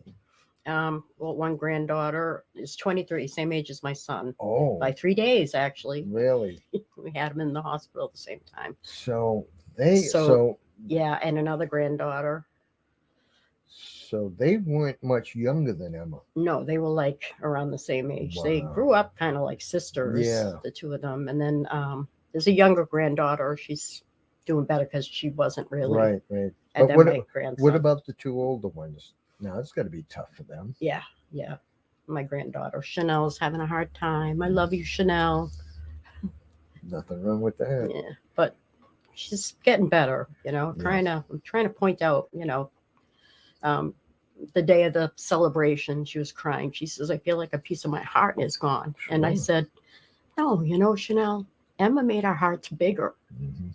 Well, one granddaughter is 23, same age as my son. Oh, By 3 days, actually. really? We had him in the hospital at the same time. So So- Yeah, and another granddaughter. so they weren't much younger than Emma. No, they were like around the same age. They Wow. grew up kind of like sisters, Yeah. the two of them. And then there's a younger granddaughter. She's doing better because she wasn't really. Right. And But then what- my grandson. What about the two older ones? Now it's got to be tough for them. Yeah. My granddaughter Chanel's having a hard time. I love you, Chanel. Nothing wrong with that. Yeah, but she's getting better. I'm trying to point out. The day of the celebration, she was crying. She says, "I feel like a piece of my heart is gone." And I Sure. said, "No, Chanel. Emma made our hearts bigger. Mhm.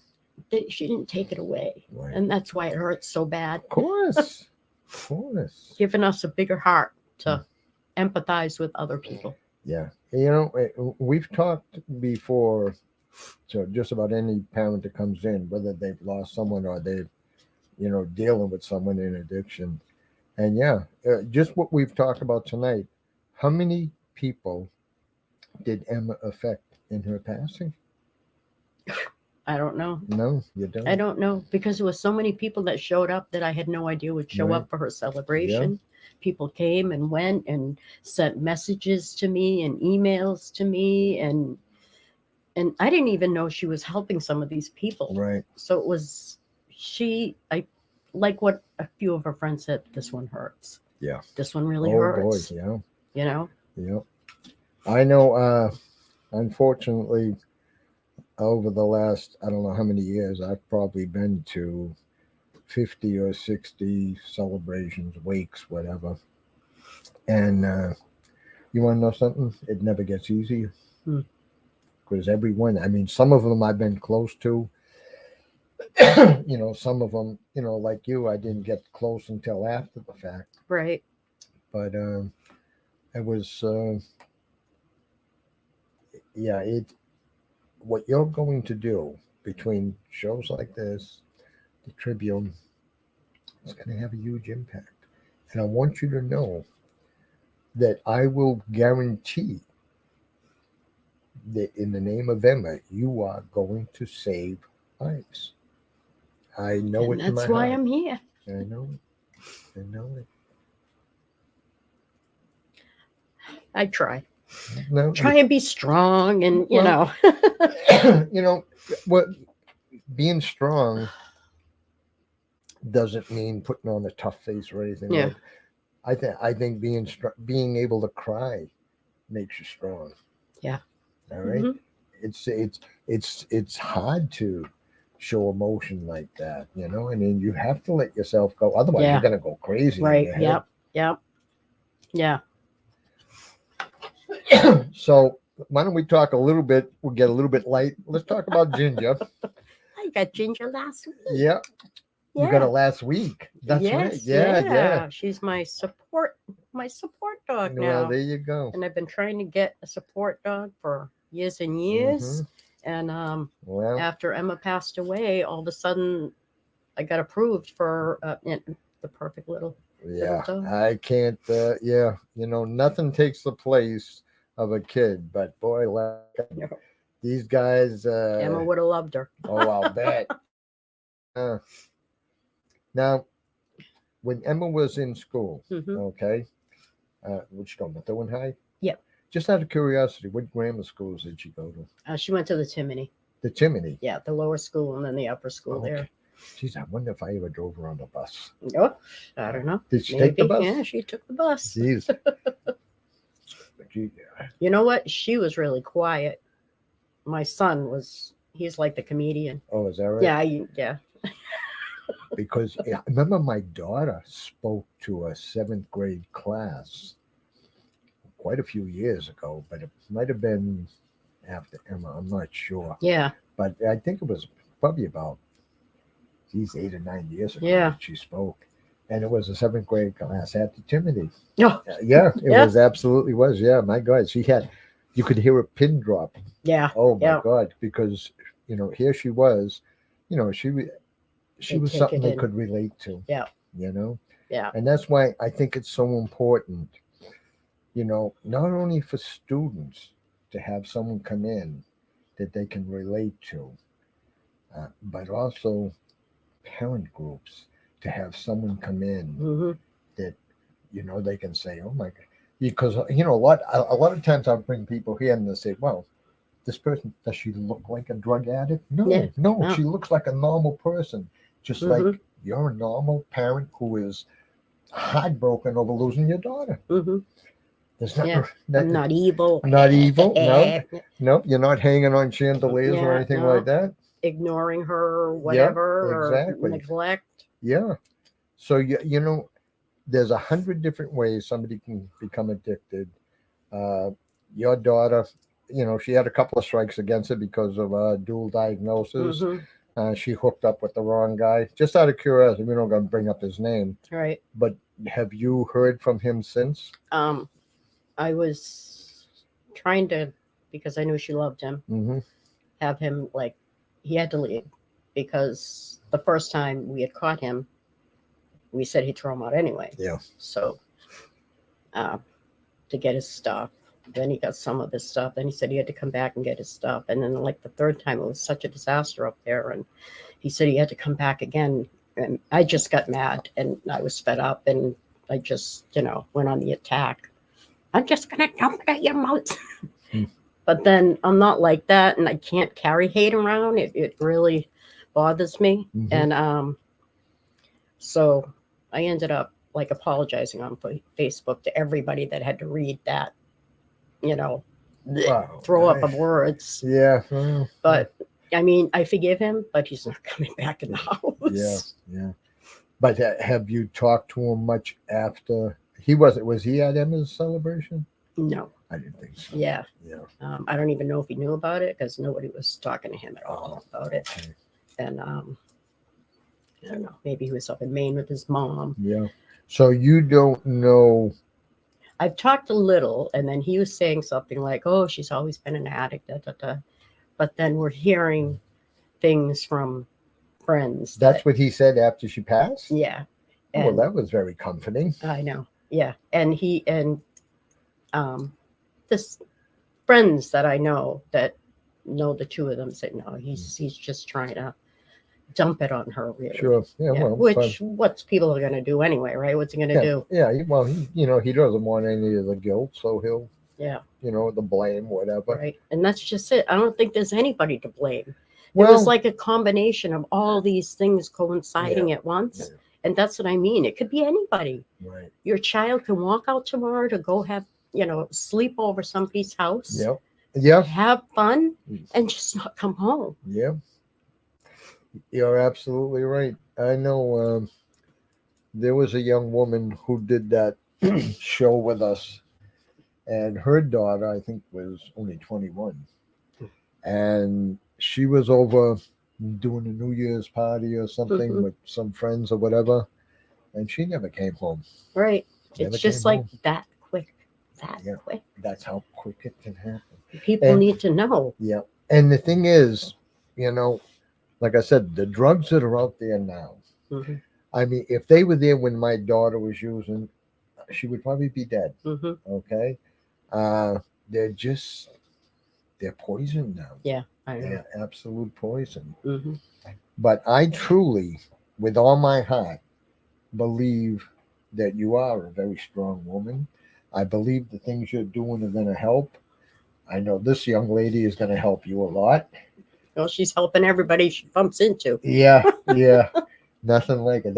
She didn't take it away, Right. and that's why it hurts so bad. Of course. Of course. Giving us a bigger heart to empathize with other people." Yeah. We've talked before to just about any parent that comes in, whether they've lost someone or they're, dealing with someone in addiction. And just what we've talked about tonight. How many people did Emma affect in her passing? I don't know. No, you don't. I don't know because there was so many people that showed up that I had no idea would show Right. up for her celebration. People came and went and sent messages to me and emails to me and I didn't even know she was helping some of these people. Right. So it was I like what a few of her friends said, this one hurts. Yeah. This one really Oh hurts. boy, yeah. You know? Yep. I know, unfortunately, over the last, I don't know how many years, I've probably been to 50 or 60 celebrations, wakes, whatever. And you want to know something? It never gets easier. Because everyone, I mean, some of them I've been close to. You know, some of them, you know, like you, I didn't get close until after the fact. Right. But it was, yeah, what you're going to do between shows like this, the Tribune, it's going to have a huge impact. And I want you to know that I will guarantee that in the name of Emma, you are going to save lives. I know And it in my that's why heart. I'm here. I know it. I know it. I try. No, Try and be strong and, you Well, know. you know what? Being strong doesn't mean putting on a tough face or anything. Yeah. Like, I think being able to cry makes you strong. Yeah. All right. It's hard to show emotion like that, you know. I mean, you have to let yourself go, otherwise Yeah. you're gonna go crazy. in Right. your head. Yep. Yeah. So why don't we talk a little bit? We'll get a little bit light. Let's talk about Ginger. I got Ginger last week. Yeah. You got it last week. That's right. Yes, Yeah. She's my support dog now. Well, there you go. And I've been trying to get a support dog for years and years. And Well, after Emma passed away, all of a sudden I got approved for the perfect little yeah, dog. I can't. Yeah, you know, nothing takes the place of a kid, but boy, these guys. Emma would have loved her. Oh, I'll bet. Now, when Emma was in school, okay, which go Methuen High? Yep. Just out of curiosity, what grammar schools did she go to? She went to the Timony. The Timony. Yeah, the lower school and then the upper school there. Geez, I wonder if I ever drove her on the bus. Oh, I don't know. Did she take the bus? Yeah, she took the bus. Jeez. You know what? She was really quiet. My son he's like the comedian. Oh, is that right? Yeah. Because I remember my daughter spoke to a 7th grade class quite a few years ago, but it might have been after Emma. I'm not sure. Yeah. But I think it was probably about 8 or 9 years ago that she spoke. And it was a 7th grade class at the Timony. Oh. Yeah, it was absolutely was. Yeah, my God. You could hear a pin drop. Yeah. Oh, my God. Because, you know, here she was, you know, she was something they could relate to. Yeah. You know? Yeah. And that's why I think it's so important, you know, not only for students to have someone come in that they can relate to, but also parent groups to have someone come in that, you know, they can say, oh my God, because, you know, a lot of times I'll bring people here and they'll say, well, this person, does she look like a drug addict? No, she looks like a normal person, just like you're a normal parent who is heartbroken over losing your daughter. There's not evil. Not evil. No, you're not hanging on chandeliers or anything like that. Ignoring her or whatever, exactly. or neglect. Yeah. So, you know, there's 100 different ways somebody can become addicted. Your daughter, you know, she had a couple of strikes against her because of dual diagnosis. She hooked up with the wrong guy. Just out of curiosity, we're not going to bring up his name. Right. But have you heard from him since? I was trying to, because I knew she loved him, have him, like, he had to leave because the first time we had caught him, we said he'd throw him out anyway. Yeah. So to get his stuff. then he got some of his stuff. Then he said he had to come back and get his stuff. And then like the third time, it was such a disaster up there. And he said he had to come back again. And I just got mad and I was fed up and I just, went on the attack. I'm just going to dump it at your mouth. But then I'm not like that and I can't carry hate around. It really bothers me. And so I ended up like apologizing on Facebook to everybody that had to read that, throw up of words. Yeah. But I mean, I forgive him, but he's not coming back in the house. Yeah. But have you talked to him much after was he at Emma's celebration? No. I didn't think so. Yeah. Yeah. I don't even know if he knew about it because nobody was talking to him at all about it. Okay. And I don't know, maybe he was up in Maine with his mom. Yeah. So you don't know. I've talked a little, and then he was saying something like, "Oh, she's always been an addict." But then we're hearing things from friends. That's what he said after she passed? Yeah. Well, that was very comforting. I know. Yeah. And this friends that I know that know the two of them said, no, he's just trying to dump it on her, really. Sure. Yeah. Well, what's people are going to do anyway, right? What's he going to do? Yeah. Well, he doesn't want any of the guilt, so he'll, yeah, the blame, whatever. Right. And that's just it. I don't think there's anybody to blame. Well, it was like a combination of all these things coinciding at once. Yeah. And that's what I mean. It could be anybody. Right. Your child can walk out tomorrow to go have, sleep over somebody's house. Yep. Yeah. Have fun and just not come home. Yeah. You're absolutely right. I know there was a young woman who did that show with us, and her daughter, I think, was only 21. And she was over doing a New Year's party or something with some friends or whatever, and she never came home. Right. Never it's just came like home. that quick. Quick. That's how quick it can happen. People need to know. Yeah. And the thing is, like I said, the drugs that are out there now, I mean, if they were there when my daughter was using, she would probably be dead. Okay. They're poison now. Yeah, I know. They're absolute poison. But I truly, with all my heart, believe that you are a very strong woman. I believe the things you're doing are going to help. I know this young lady is going to help you a lot. Well, she's helping everybody she bumps into. Yeah. Nothing like it.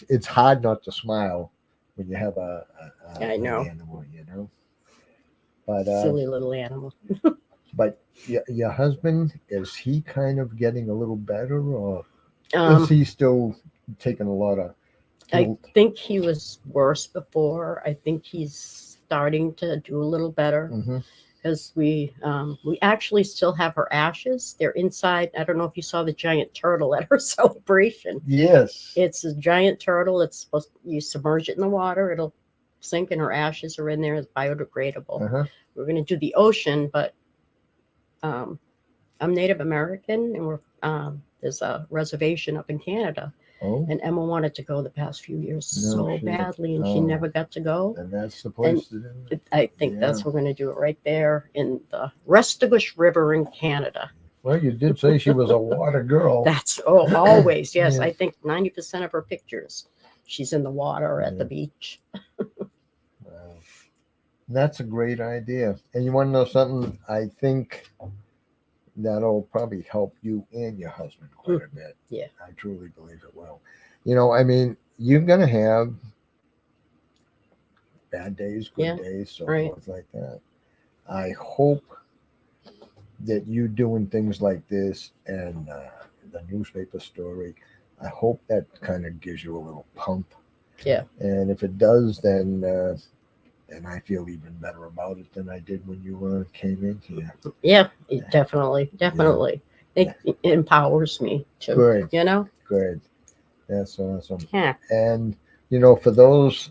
It's hard not to smile when you have a I know. an animal, But silly little animal. But your husband, is he kind of getting a little better, or is he still taking a lot of guilt? I think he was worse before. I think he's starting to do a little better because we actually still have her ashes. They're inside. I don't know if you saw the giant turtle at her celebration. Yes. It's a giant turtle. It's supposed you submerge it in the water. It'll sink and her ashes are in there. It's biodegradable. We're going to do the ocean, but I'm Native American and we're there's a reservation up in Canada. And Emma wanted to go the past few years badly, and she never got to go. And that's the place to do it. I think that's we're going to do it right there in the Restigouche River in Canada. Well, you did say she was a water girl. That's always, yes. I think 90% of her pictures, she's in the water at the beach. Wow. That's a great idea. And you want to know something? I think that'll probably help you and your husband quite a bit. Yeah. I truly believe it will. I mean, you're going to have bad days, good days, so forth like that. I hope that you doing things like this and the newspaper story, I hope that kind of gives you a little pump. Yeah. And if it does, then I feel even better about it than I did when you came in here. Yeah, definitely. It empowers me too. Good. Good. That's awesome. Yeah. And for those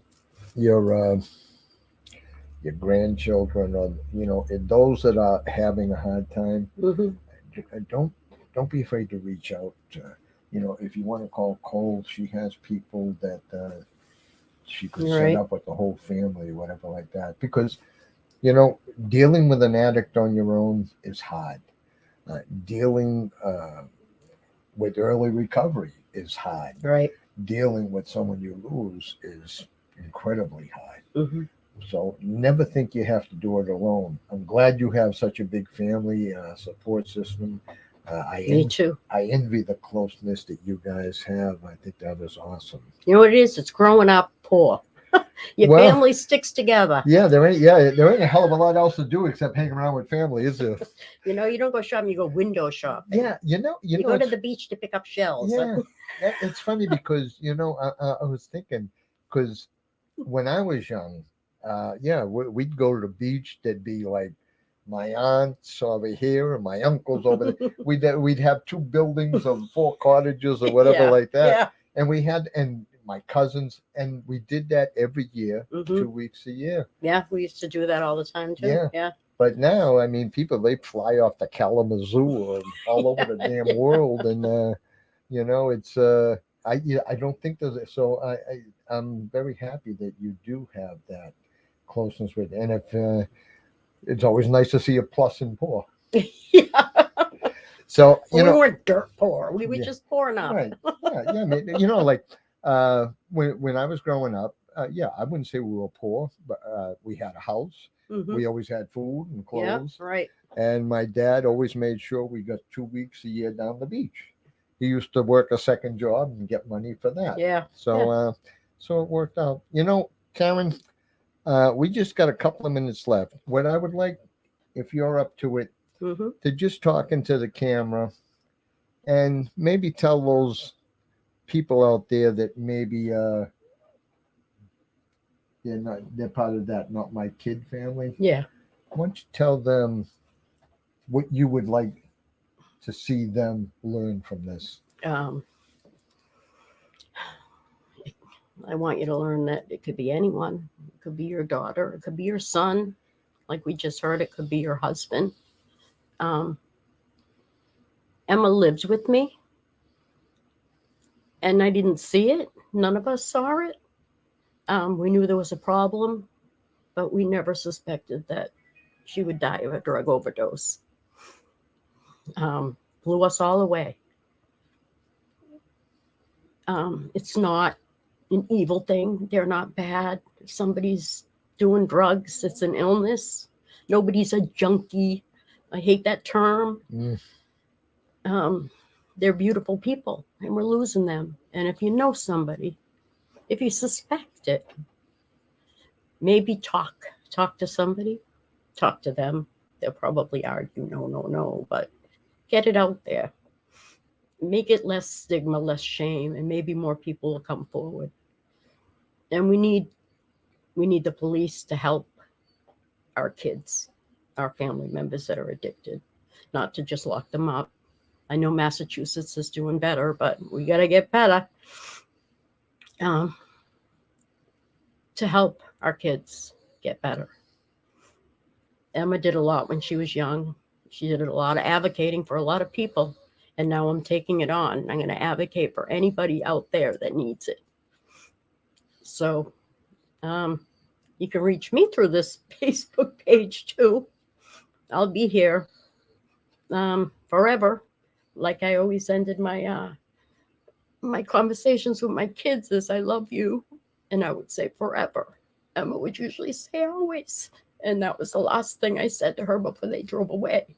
your grandchildren, or those that are having a hard time, don't be afraid to reach out. If you want to call Cole, she has people that she could set up with the whole family, whatever like that. Because You know, dealing with an addict on your own is hard. Dealing with early recovery is hard. Right. Dealing with someone you lose is incredibly hard. Hmm. So never think you have to do it alone. I'm glad you have such a big family support system. Me too. I envy the closeness that you guys have. I think that is awesome. You know what it is? It's growing up poor. Your Well, family sticks together. Yeah, there ain't a hell of a lot else to do except hang around with family, is there? You know, you don't go shopping, you go window shopping. Yeah, you You know, go to the beach to pick up shells. yeah, it's funny because I was thinking because when I was young, we'd go to the beach. There'd be like my aunts over here and my uncles over there. We'd have two buildings of 4 cottages or whatever Yeah, like that, Yeah. and my cousins, and we did that every year, Mhm. 2 weeks a year. Yeah, we used to do that all the time too. Yeah. Yeah. But now, I mean, people they fly off to Kalamazoo or all over the damn world, and it's I don't think there's so I'm very happy that you do have that closeness with, and if it's always nice to see a plus and poor. Yeah. So We weren't dirt poor. We were Yeah. just poor enough. right, yeah, I mean, like when I was growing up, I wouldn't say we were poor, but we had a house. Mhm. We always had food and Yeah, clothes. right. And my dad always made sure we got 2 weeks a year down the beach. He used to work a second job and get money for that. Yeah. So so it worked out. Karen, we just got a couple of minutes left. What I would like, if you're up to it, Hmm. to just talk into the camera and maybe tell those people out there that maybe they're part of that not my kid family. Yeah. Why don't you tell them what you would like to see them learn from this? I want you to learn that it could be anyone. It could be your daughter. It could be your son. Like we just heard, it could be your husband. Emma lives with me, and I didn't see it. None of us saw it. We knew there was a problem, but we never suspected that she would die of a drug overdose. Blew us all away. It's not an evil thing. They're not bad. If somebody's doing drugs, it's an illness. Nobody's a junkie. I hate that term. They're beautiful people, and we're losing them. And if you know somebody, if you suspect it, maybe talk to somebody, talk to them. They'll probably argue, no, but get it out there. Make it less stigma, less shame, and maybe more people will come forward. And we need the police to help our kids, our family members that are addicted, not to just lock them up. I know Massachusetts is doing better, but we got to get better to help our kids get better. Emma did a lot when she was young. She did a lot of advocating for a lot of people. And now I'm taking it on. I'm going to advocate for anybody out there that needs it. So you can reach me through this Facebook page too. I'll be here forever. Like I always ended my my conversations with my kids is I love you. And I would say forever. Emma would usually say always. And that was the last thing I said to her before they drove away.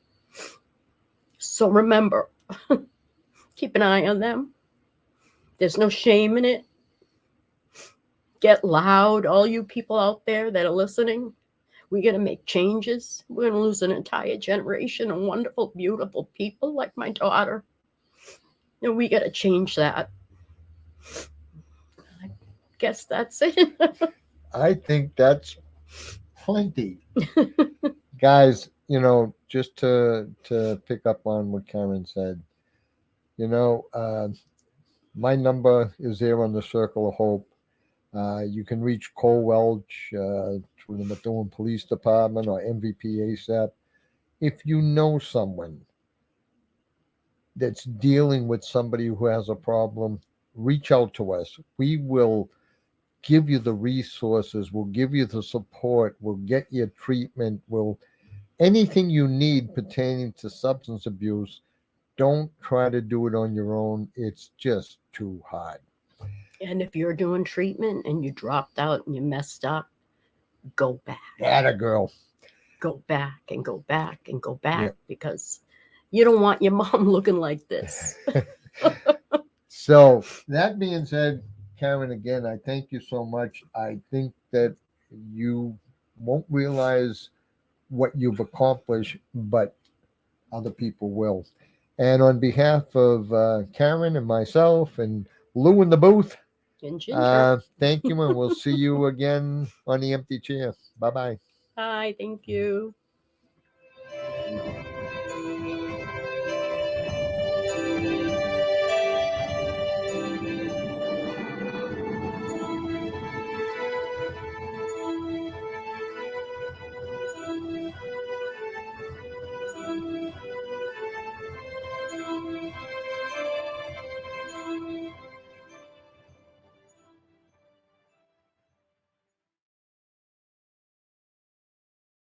So remember, keep an eye on them. There's no shame in it. Get loud, all you people out there that are listening. We're going to make changes. We're going to lose an entire generation of wonderful, beautiful people like my daughter. And we got to change that. I guess that's it. I think that's plenty. Guys, just to pick up on what Karen said, my number is there on the Circle of Hope. You can reach Cole Welch through the Methuen Police Department or MVP ASAP. If you know someone that's dealing with somebody who has a problem, reach out to us. We will give you the resources, we'll give you the support, we'll get you treatment, we'll anything you need pertaining to substance abuse. Don't try to do it on your own. It's just too hard. And if you're doing treatment and you dropped out and you messed up, go back. Atta girl. Go back and go back and go back Yeah. because you don't want your mom looking like this. So that being said, Karen, again, I thank you so much. I think that you won't realize what you've accomplished, but other people will. And on behalf of Karen and myself and Lou in the booth, And Ginger. thank you, and we'll see you again on the empty chair. Bye-bye. Hi, thank you.